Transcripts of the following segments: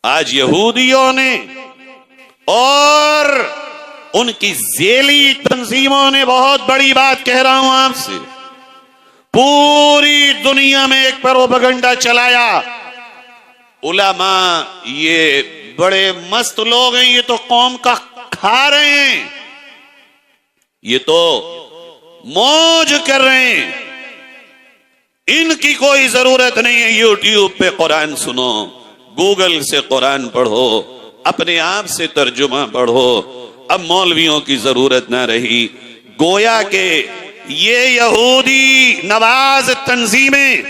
आज यहूदियों ने और उनकी ज़ेली तंजीमों ने, बहुत बड़ी बात कह रहा हूं आपसे, पूरी दुनिया में एक प्रोपेगेंडा चलाया। उलमा ये बड़े मस्त लोग हैं, ये तो कौम का खा रहे हैं, ये तो मौज कर रहे हैं, इनकी कोई जरूरत नहीं है। यूट्यूब पे कुरान सुनो, गूगल से कुरान पढ़ो, अपने आप से तर्जुमा पढ़ो। अब मौलवियों की जरूरत ना रही। गोया के ये यहूदी नवाज तंजीमें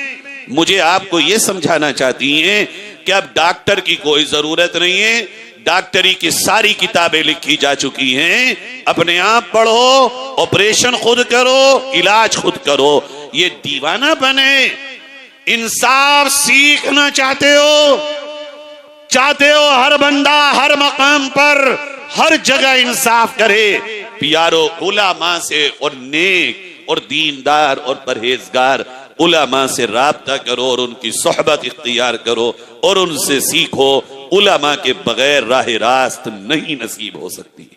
मुझे आपको ये समझाना चाहती हैं कि अब डॉक्टर की कोई जरूरत नहीं है, डॉक्टरी की सारी किताबें लिखी जा चुकी हैं, अपने आप पढ़ो, ऑपरेशन खुद करो, इलाज खुद करो। ये दीवाना बने। इंसाफ सीखना चाहते हो हर बंदा हर मकाम पर हर जगह इंसाफ करे। प्यारो, उलमा से और नेक और दीनदार और परहेजगार उलमा से राब्ता करो और उनकी सोहबत इख्तियार करो और उनसे सीखो। उलमा के बगैर राह रास्त नहीं नसीब हो सकती।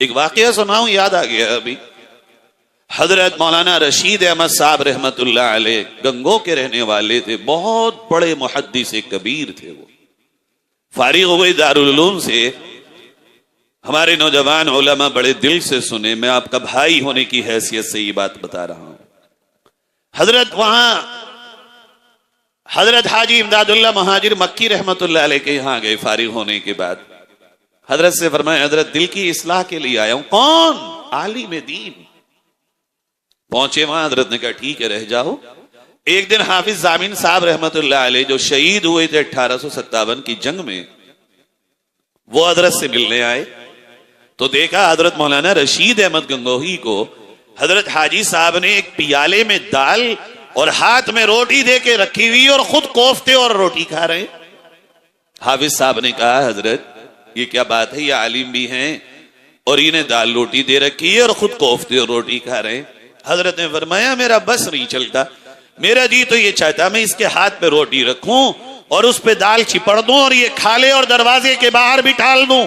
एक वाकया सुनाऊं, याद आ गया अभी। हजरत मौलाना रशीद अहमद साहब रहमतुल्लाह अलैह गंगो के रहने वाले थे, बहुत बड़े मुहद्दिस कबीर थे। वो फारिग हो गए दारुल उलूम से। हमारे नौजवान उलमा बड़े दिल से सुने, मैं आपका भाई होने की हैसियत से ये बात बता रहा हूं। हजरत हाजी इमदादुल्लाह महाजिर मक्की रहमतुल्लाह अलैह के यहां गए फारिग होने के बाद। हजरत से फरमाया, हजरत दिल की इस्लाह के लिए आया हूं। कौन? आलिम दीन। पहुंचे वहां, हजरत ने कहा ठीक है रह जाओ। एक दिन हाफिज जामिन साहब रहमतुल्लाह अलैह जो शहीद हुए थे 1857 की जंग में, वो हजरत से मिलने आए तो देखा हजरत मौलाना रशीद अहमद गंगोही को हजरत हाजी साहब ने एक पियाले में दाल और हाथ में रोटी दे के रखी हुई और खुद कोफ्ते और रोटी खा रहे। हाफिज साहब ने कहा, हजरत ये क्या बात है, ये आलिम भी हैं और इन्हें दाल रोटी दे रखी है और खुद कोफ्ते और रोटी खा रहे हैं। हजरत ने फरमाया, मेरा बस नहीं चलता, मेरा जी तो ये चाहता मैं इसके हाथ पे रोटी रखूं और उस पे दाल चिपड़ दूं और ये खा ले और दरवाजे के बाहर भी टाल दूं।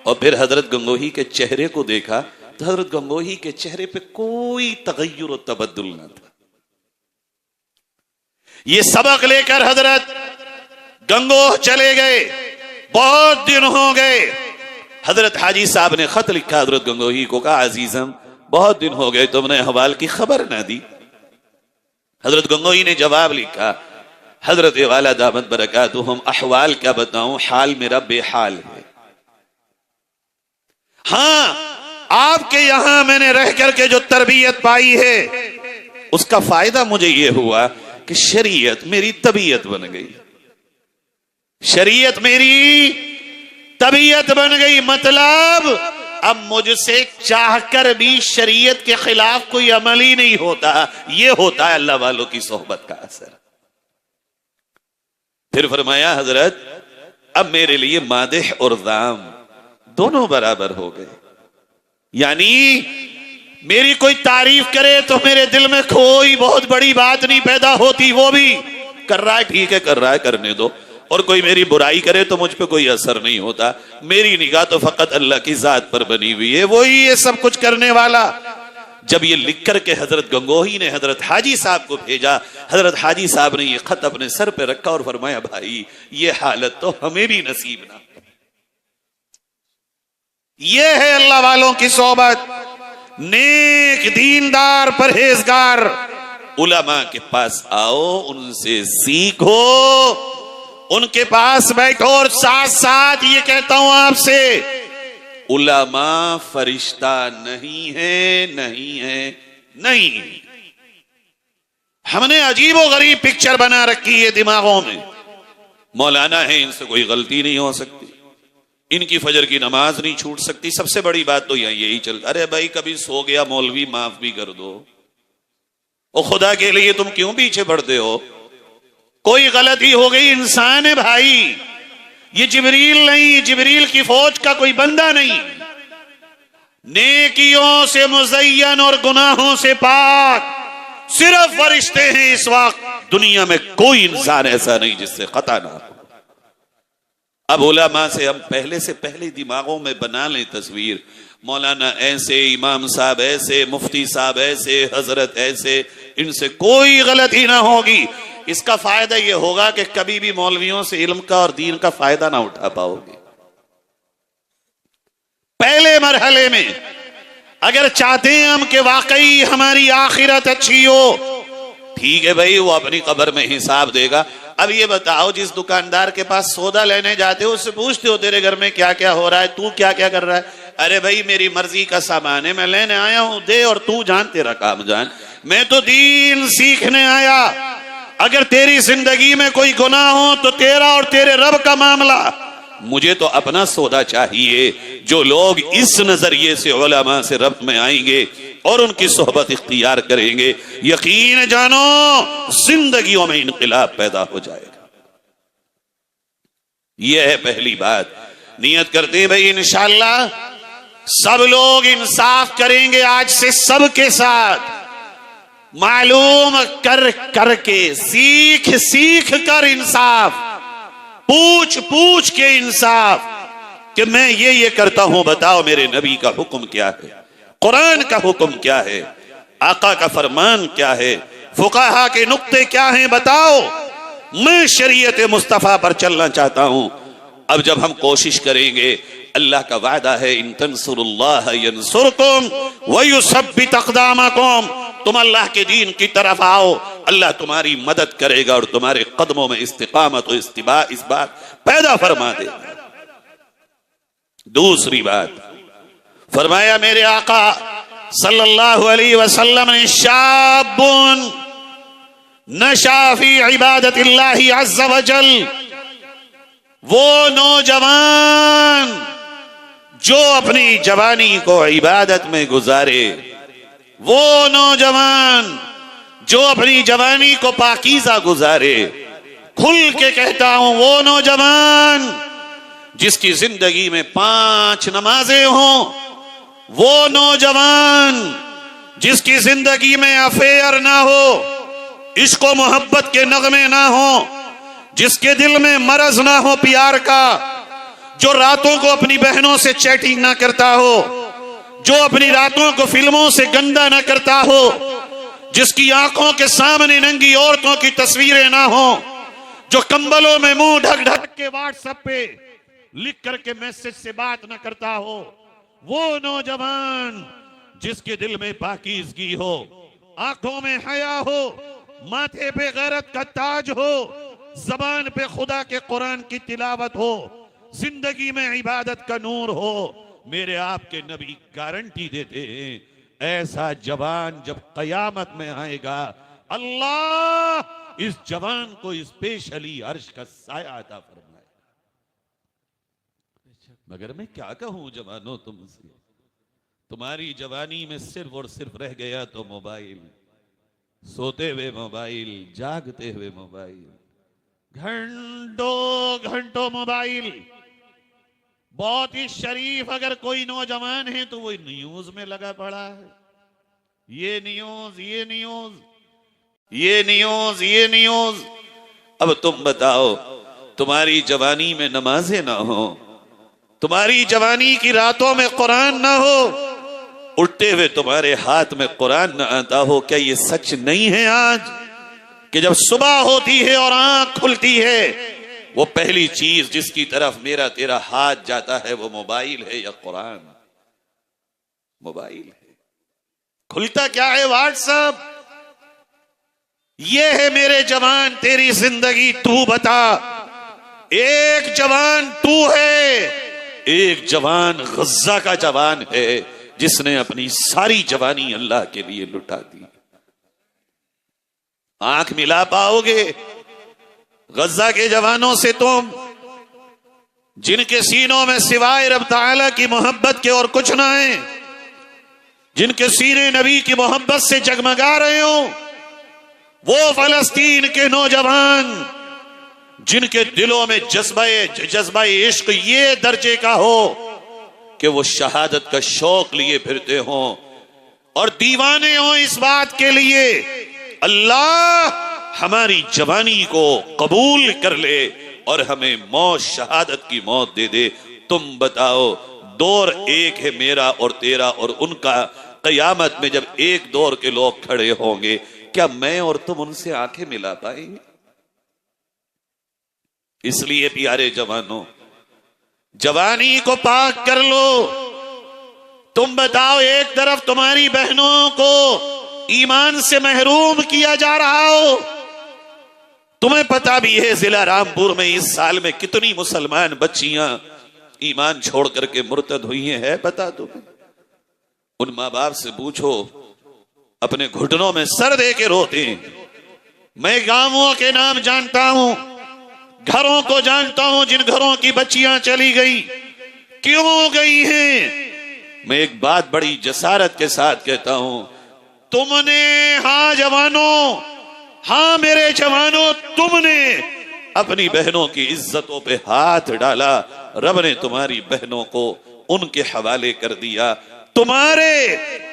और फिर हजरत गंगोही के चेहरे को देखा तो हजरत गंगोही के चेहरे पे कोई तगय्युर और तबद्दुल ना था। ये सबक लेकर हजरत गंगोह चले गए। बहुत दिन हो गए। हजरत हाजी साहब ने खत लिखा हजरत गंगोही को, कहा अजीजम बहुत दिन हो गए तुमने हवाल की खबर ना दी। हजरत गंगोही ने जवाब लिखा, हजरत वाला दामत बरकातुहुम, अहवाल क्या बताऊं, हाल मेरा बेहाल है। हाँ, आपके यहां मैंने रह करके जो तरबियत पाई है उसका फायदा मुझे यह हुआ कि शरीयत मेरी तबीयत बन गई, शरीयत मेरी तबीयत बन गई। मतलब अब मुझसे चाहकर भी शरीयत के खिलाफ कोई अमल ही नहीं होता। यह होता है अल्लाह वालों की सोहबत का असर। फिर फरमाया, हजरत अब मेरे लिए मादेह और दाम दोनों बराबर हो गए। यानी मेरी कोई तारीफ करे तो मेरे दिल में कोई बहुत बड़ी बात नहीं पैदा होती। वो भी कर रहा है, ठीक है कर रहा है, करने दो। और कोई मेरी बुराई करे तो मुझ पे कोई असर नहीं होता। मेरी निगाह तो फकत अल्लाह की जात पर बनी हुई है, वही ये सब कुछ करने वाला। जब ये लिख करके हजरत गंगोही ने हजरत हाजी साहब को भेजा, हजरत हाजी साहब ने ये खत अपने सर पे रखा और फरमाया, भाई ये हालत तो हमें भी नसीब ना। ये है अल्लाह वालों की सोहबत। नेक दीनदार परहेजगार उलमा के पास आओ, उनसे सीखो, उनके पास बैठो। और साथ साथ ये कहता हूं आपसे, उलमा फरिश्ता नहीं है, नहीं है, नहीं। हमने अजीबो गरीब पिक्चर बना रखी है दिमागों में। मौलाना है, इनसे कोई गलती नहीं हो सकती, इनकी फजर की नमाज नहीं छूट सकती। सबसे बड़ी बात तो यही चलता, अरे भाई कभी सो गया मौलवी माफ भी कर दो। और खुदा के लिए तुम क्यों पीछे बढ़ते हो? कोई गलती हो गई, इंसान है भाई, ये जिब्रील नहीं, जिब्रील की फौज का कोई बंदा नहीं। नेकियों से मुज़य्यन और गुनाहों से पाक सिर्फ फरिश्ते हैं। इस वक्त दुनिया में कोई इंसान ऐसा नहीं जिससे खता ना हो। अब उलमा से हम पहले से पहले दिमागों में बना लें तस्वीर, मौलाना ऐसे, इमाम साहब ऐसे, मुफ्ती साहब ऐसे, हजरत ऐसे, इनसे कोई गलती ना होगी। इसका फायदा यह होगा कि कभी भी मौलवियों से इल्म का और दीन का फायदा ना उठा पाओगे। पहले मरहले में अगर चाहते हैं हम कि वाकई हमारी आखिरत अच्छी हो, ठीक है भाई, वो अपनी कब्र में हिसाब देगा। अब ये बताओ, जिस दुकानदार के पास सौदा लेने जाते हो उससे पूछते हो तेरे घर में क्या क्या हो रहा है, तू क्या क्या कर रहा है? अरे भाई मेरी मर्जी का सामान है, मैं लेने आया हूं, दे और तू जान, तेरा काम जान, मैं तो दीन सीखने आया। अगर तेरी जिंदगी में कोई गुनाह हो तो तेरा और तेरे रब का मामला, मुझे तो अपना सौदा चाहिए। जो लोग इस नजरिए से उलमा से रब्त में आएंगे और उनकी सोहबत इख्तियार करेंगे, यकीन जानो जिंदगियों में इनकलाब पैदा हो जाएगा। यह है पहली बात। नियत करते हैं भाई इंशाअल्लाह सब लोग इंसाफ करेंगे आज से सबके साथ, मालूम कर करके, सीख सीख कर इंसाफ, पूछ पूछ के इंसाफ कि मैं ये करता हूं, बताओ मेरे नबी का हुक्म क्या है, कुरान का हुक्म क्या है, आका का फरमान क्या है, फुकाहा के नुक्ते क्या हैं, बताओ। मैं शरीयत मुस्तफा पर चलना चाहता हूं। अब जब हम कोशिश करेंगे, अल्लाह का वादा है इन तंसुरुल्लाह यंसुरकुम व युसब्बित अक़दामकुम, तुम अल्लाह के दीन की तरफ आओ, अल्लाह तुम्हारी मदद करेगा और तुम्हारे कदमों में इस्तिकामत और इस्तिबा इस बात पैदा फरमा देगा। दूसरी बात फरमाया मेरे आका सल्लल्लाहु अलैहि वसल्लम ने, शाबुन नशा फी इबादतिल्लाहि अज़्ज़ व जल, वो नौजवान जो अपनी जवानी को इबादत में गुजारे, वो नौजवान जो अपनी जवानी को पाकीज़ा गुजारे, खुल के कहता हूं वो नौजवान जिसकी जिंदगी में 5 नमाजें हों, वो नौजवान जिसकी जिंदगी में अफेयर ना हो, इश्क व मोहब्बत के नगमे ना हो, जिसके दिल में मरज ना हो प्यार का, जो रातों को अपनी बहनों से चैटिंग ना करता हो, जो अपनी रातों को फिल्मों से गंदा ना करता हो, जिसकी आंखों के सामने नंगी औरतों की तस्वीरें ना हो, जो कंबलों में मुंह ढक ढक के व्हाट्सएप पे लिख करके मैसेज से बात ना करता हो, वो नौजवान जिसके दिल में पाकीज़गी हो, आंखों में हया हो, माथे पे गैरत का ताज हो, जबान पे खुदा के कुरान की तिलावत हो, जिंदगी में इबादत का नूर हो, मेरे आपके नबी गारंटी देते हैं ऐसा जवान जब कयामत में आएगा, अल्लाह इस जवान को स्पेशली अर्श का साया अता फरमाएगा। मगर मैं क्या कहूं जवानों तुमसे, तुम्हारी जवानी में सिर्फ और सिर्फ रह गया तो मोबाइल, सोते हुए मोबाइल, जागते हुए मोबाइल, घंटों घंटों मोबाइल। बहुत ही शरीफ अगर कोई नौजवान है तो वो न्यूज में लगा पड़ा है, ये न्यूज, ये न्यूज, ये न्यूज, ये न्यूज। अब तुम बताओ, तुम्हारी जवानी में नमाजें ना हो, तुम्हारी जवानी की रातों में कुरान ना हो, उठते हुए तुम्हारे हाथ में कुरान ना आता हो, क्या ये सच नहीं है आज कि जब सुबह होती है और आंख खुलती है, वो पहली चीज जिसकी तरफ मेरा तेरा हाथ जाता है वो मोबाइल है या कुरान? मोबाइल है। खुलता क्या है? व्हाट्सएप। ये है मेरे जवान तेरी जिंदगी, तू बता। एक जवान तू है, एक जवान गज्जा का जवान है जिसने अपनी सारी जवानी अल्लाह के लिए लुटा दी। आंख मिला पाओगे गज्जा के जवानों से तुम, जिनके सीनों में सिवाय रब ताला की मोहब्बत के और कुछ ना है, जिनके सीने नबी की मोहब्बत से जगमगा रहे हो, वो फलस्तीन के नौजवान जिनके दिलों में जज्बा इश्क ये दर्जे का हो कि वो शहादत का शौक लिए फिरते हो और दीवाने हो इस बात के लिए अल्लाह हमारी जवानी को कबूल कर ले और हमें मौत शहादत की मौत दे दे। तुम बताओ, दौर एक है मेरा और तेरा और उनका। कयामत में जब एक दौर के लोग खड़े होंगे, क्या मैं और तुम उनसे आंखें मिला पाएंगे? इसलिए प्यारे जवानों, जवानी को पाक कर लो। तुम बताओ, एक तरफ तुम्हारी बहनों को ईमान से महरूम किया जा रहा हो। तुम्हें पता भी है जिला रामपुर में इस साल में कितनी मुसलमान बच्चियां ईमान छोड़ करके मुर्तद हुई हैं, पता तुम्हें? उन माँ बाप से पूछो, अपने घुटनों में सर दे के रोते हैं। मैं गांवों के नाम जानता हूं, घरों को जानता हूं जिन घरों की बच्चियां चली गई, क्यों गई हैं। मैं एक बात बड़ी जसारत के साथ कहता हूं, तुमने, हाँ जवानों, हाँ मेरे जवानों, तुमने अपनी बहनों की इज्जतों पे हाथ डाला। रब ने तुम्हारी बहनों को उनके हवाले कर दिया। तुम्हारे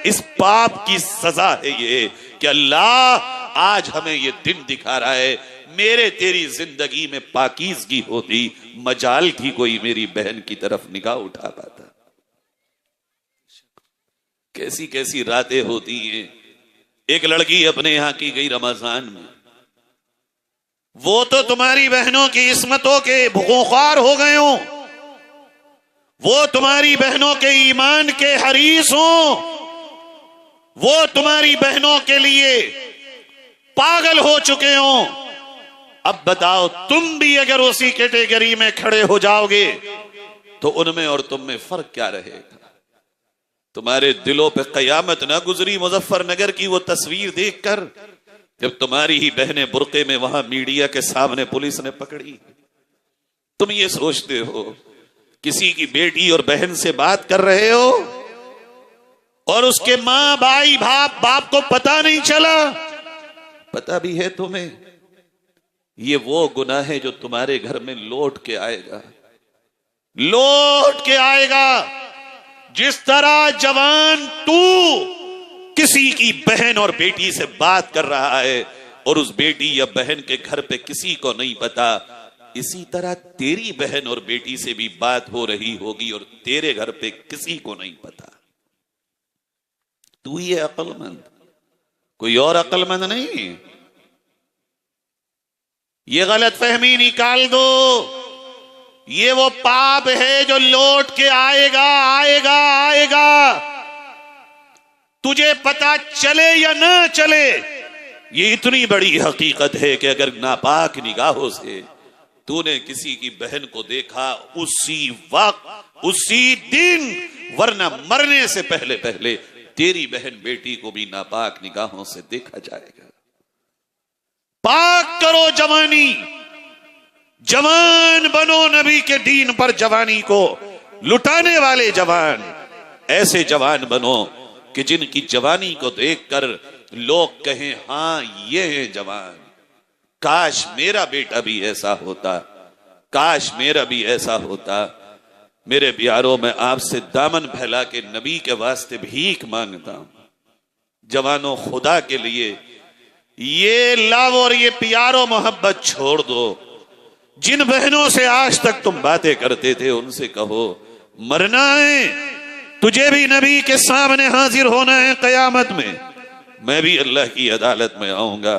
इस पाप की सजा है ये कि अल्लाह आज हमें ये दिन दिखा रहा है। मेरे तेरी जिंदगी में पाकीज़गी होती, मजाल थी कोई मेरी बहन की तरफ निगाह उठा पाता। कैसी कैसी रातें होती हैं। एक लड़की अपने यहां की गई रमजान में, वो तो तुम्हारी बहनों की इस्मतों के भूखोखार हो गए हो, वो तुम्हारी बहनों के ईमान के हरीस हो, वो तुम्हारी बहनों के लिए पागल हो चुके हो। अब बताओ, तुम भी अगर उसी कैटेगरी में खड़े हो जाओगे तो उनमें और तुम में फर्क क्या रहेगा? तुम्हारे दिलों पे कयामत ना गुजरी मुजफ्फरनगर की वो तस्वीर देखकर, जब तुम्हारी ही बहनें बुर्के में वहां मीडिया के सामने पुलिस ने पकड़ी। तुम ये सोचते हो किसी की बेटी और बहन से बात कर रहे हो और उसके मां, भाई, बाप को पता नहीं चला? पता भी है तुम्हें, ये वो गुनाह है जो तुम्हारे घर में लौट के आएगा, लौट के आएगा। जिस तरह जवान तू किसी की बहन और बेटी से बात कर रहा है और उस बेटी या बहन के घर पे किसी को नहीं पता, इसी तरह तेरी बहन और बेटी से भी बात हो रही होगी और तेरे घर पे किसी को नहीं पता। तू ही है अक्लमंद, कोई और अक्लमंद नहीं। ये गलत फहमी निकाल दो। ये वो पाप है जो लौट के आएगा, आएगा, आएगा। तुझे पता चले या ना चले, ये इतनी बड़ी हकीकत है कि अगर नापाक निगाहों से तूने किसी की बहन को देखा, उसी वक्त, उसी दिन, वरना मरने से पहले पहले तेरी बहन बेटी को भी नापाक निगाहों से देखा जाएगा। पाक करो जवानी, जवान बनो नबी के दीन पर जवानी को लुटाने वाले जवान। ऐसे जवान बनो कि जिनकी जवानी को देखकर लोग कहें, हां ये है जवान। काश मेरा बेटा भी ऐसा होता, काश मेरा भी ऐसा होता। मेरे प्यारों, मैं आपसे दामन फैला के नबी के वास्ते भीख मांगता हूं। जवानों, खुदा के लिए ये लव और ये प्यारो मोहब्बत छोड़ दो। जिन बहनों से आज तक तुम बातें करते थे उनसे कहो, मरना है, तुझे भी नबी के सामने हाजिर होना है कयामत में। मैं भी अल्लाह की अदालत में आऊंगा।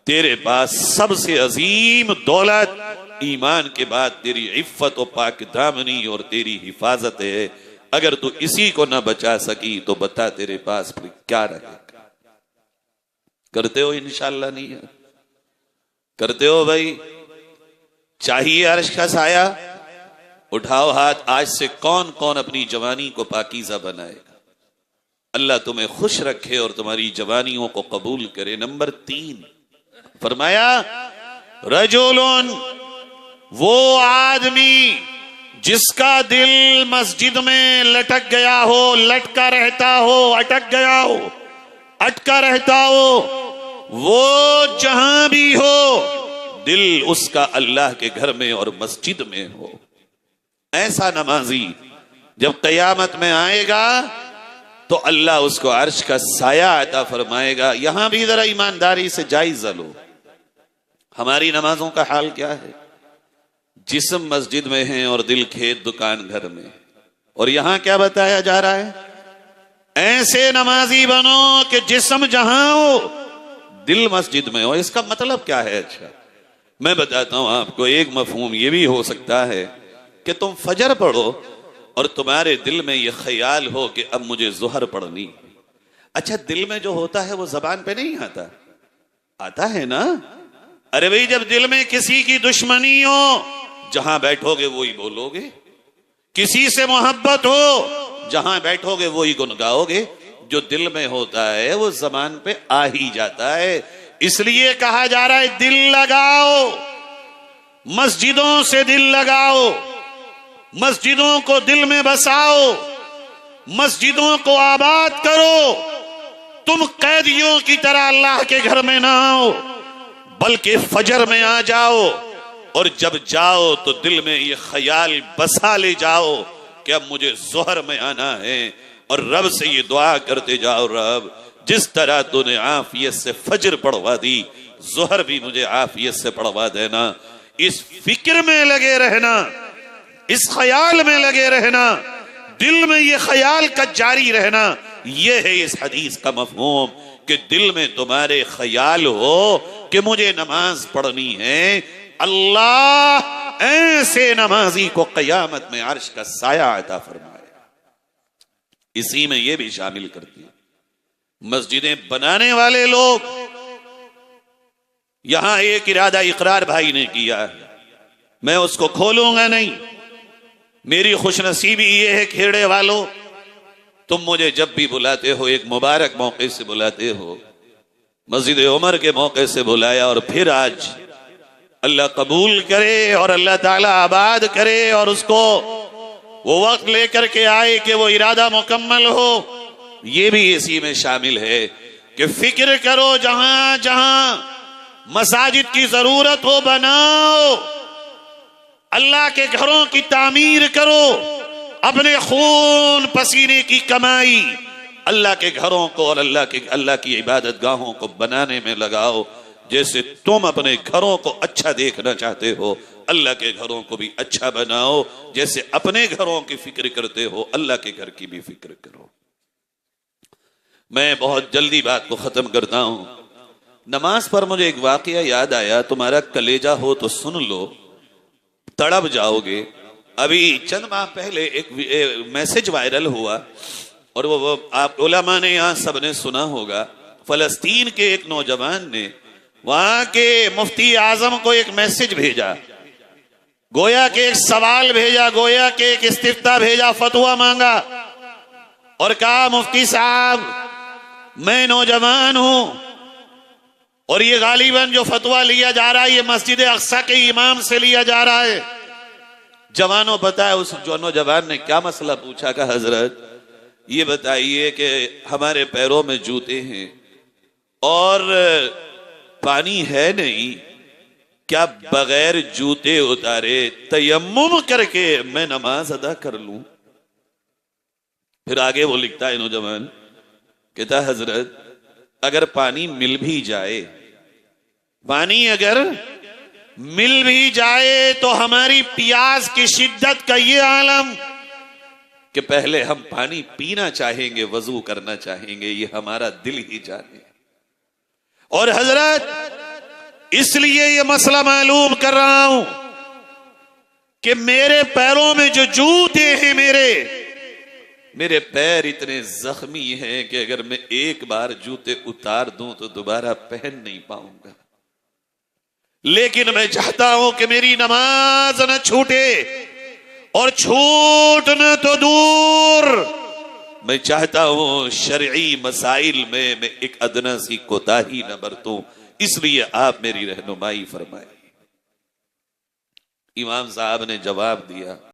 तेरे पास सबसे अजीम दौलत ईमान के बाद तेरी इफ्फत और पाक दामनी और तेरी हिफाजत है। अगर तू इसी को ना बचा सकी तो बता तेरे पास फिर क्या रहेगा? करते हो इंशाअल्लाह? नहीं है? करते हो भाई? चाहिए अर्श का साया? उठाओ हाथ। आज से कौन कौन अपनी जवानी को पाकीज़ा बनाएगा? अल्लाह तुम्हें खुश रखे और तुम्हारी जवानियों को कबूल करे। नंबर 3 फरमाया, रजुलुन, वो आदमी जिसका दिल मस्जिद में लटक गया हो, लटका रहता हो, अटक गया हो, अटका रहता हो, वो जहां भी हो दिल उसका अल्लाह के घर में और मस्जिद में हो। ऐसा नमाजी जब कयामत में आएगा तो अल्लाह उसको अर्श का साया अता फरमाएगा। यहां भी जरा ईमानदारी से जायजा लो, हमारी नमाजों का हाल क्या है? जिस्म मस्जिद में है और दिल खेत दुकान घर में। और यहां क्या बताया जा रहा है? ऐसे नमाजी बनो कि जिस्म जहां हो दिल मस्जिद में हो। इसका मतलब क्या है? अच्छा, मैं बताता हूं आपको। एक मफहूम ये भी हो सकता है कि तुम फजर पढ़ो और तुम्हारे दिल में यह ख्याल हो कि अब मुझे ज़ोहर पढ़नी। अच्छा, दिल में जो होता है वो जबान पे नहीं आता? आता है ना? अरे भाई, जब दिल में किसी की दुश्मनी हो, जहां बैठोगे वही बोलोगे। किसी से मोहब्बत हो, जहां बैठोगे वही गुनगाओगे। जो दिल में होता है वो जबान पे आ ही जाता है। इसलिए कहा जा रहा है दिल लगाओ, मस्जिदों से दिल लगाओ, मस्जिदों को दिल में बसाओ, मस्जिदों को आबाद करो। तुम कैदियों की तरह अल्लाह के घर में ना आओ, बल्कि फजर में आ जाओ। और जब जाओ तो दिल में ये ख्याल बसा ले जाओ कि अब मुझे ज़ोहर में आना है। और रब से ये दुआ करते जाओ, रब जिस तरह तूने आफियत से फजर पढ़वा दी, ज़ोहर भी मुझे आफियत से पढ़वा देना। इस फिक्र में लगे रहना, इस ख्याल में लगे रहना, दिल में ये ख्याल का जारी रहना। ये है इस हदीस का मफहूम कि दिल में तुम्हारे ख्याल हो कि मुझे नमाज पढ़नी है। अल्लाह ऐसे नमाजी को क़यामत में अर्श का साया अता फरमाए। इसी में यह भी शामिल करती है मस्जिदें बनाने वाले लोग। यहां एक इरादा इकरार भाई ने किया है, मैं उसको खोलूंगा नहीं। मेरी खुशनसीबी ये है खेड़े वालों, तुम मुझे जब भी बुलाते हो एक मुबारक मौके से बुलाते हो। मस्जिद उमर के मौके से बुलाया और फिर आज अल्लाह कबूल करे और अल्लाह ताला आबाद करे और उसको वो वक्त लेकर के आए कि वो इरादा मुकम्मल हो। ये भी इसी में शामिल है कि फिक्र करो, जहां जहां मसाजिद की जरूरत हो बनाओ, अल्लाह के घरों की तामीर करो, अपने खून पसीने की कमाई अल्लाह के घरों को और अल्लाह की इबादत गाहों को बनाने में लगाओ। जैसे तुम अपने घरों को अच्छा देखना चाहते हो, अल्लाह के घरों को भी अच्छा बनाओ। जैसे अपने घरों की फिक्र करते हो, अल्लाह के घर की भी फिक्र करो। मैं बहुत जल्दी बात को खत्म करता हूं। नमाज पर मुझे एक वाकया याद आया, तुम्हारा कलेजा हो तो सुन लो, तड़प जाओगे। अभी चंद माह पहले एक मैसेज वायरल हुआ और वो आप उलमा ने यहां सबने सुना होगा। फलस्तीन के एक नौजवान ने वहां के मुफ्ती आजम को एक मैसेज भेजा, गोया के एक सवाल भेजा, गोया के एक इस्तिफ्ता भेजा, फतवा मांगा और कहा मुफ्ती साहब मैं नौजवान हूं और ये गालिबन जो फतवा लिया जा रहा है ये मस्जिद अक्सा के इमाम से लिया जा रहा है। जवानों बताया, उस जो नौजवान ने क्या मसला पूछा का हजरत ये बताइए कि हमारे पैरों में जूते हैं और पानी है नहीं, क्या बगैर जूते उतारे तयम्मुम करके मैं नमाज अदा कर लूं? फिर आगे वो लिखता है नौजवान, कहता हजरत अगर पानी मिल भी जाए, पानी अगर मिल भी जाए तो हमारी प्यास की शिद्दत का ये आलम कि पहले हम पानी पीना चाहेंगे, वजू करना चाहेंगे, ये हमारा दिल ही जाने। और हजरत इसलिए ये मसला मालूम कर रहा हूं कि मेरे पैरों में जो जूते हैं, मेरे पैर इतने जख्मी हैं कि अगर मैं एक बार जूते उतार दूं तो दोबारा पहन नहीं पाऊंगा। लेकिन मैं चाहता हूं कि मेरी नमाज न छूटे और छूट न तो दूर, मैं चाहता हूं शरई मसाइल में मैं एक अदना सी कोताही न बरतूं। इसलिए आप मेरी रहनुमाई फरमाए। इमाम साहब ने जवाब दिया,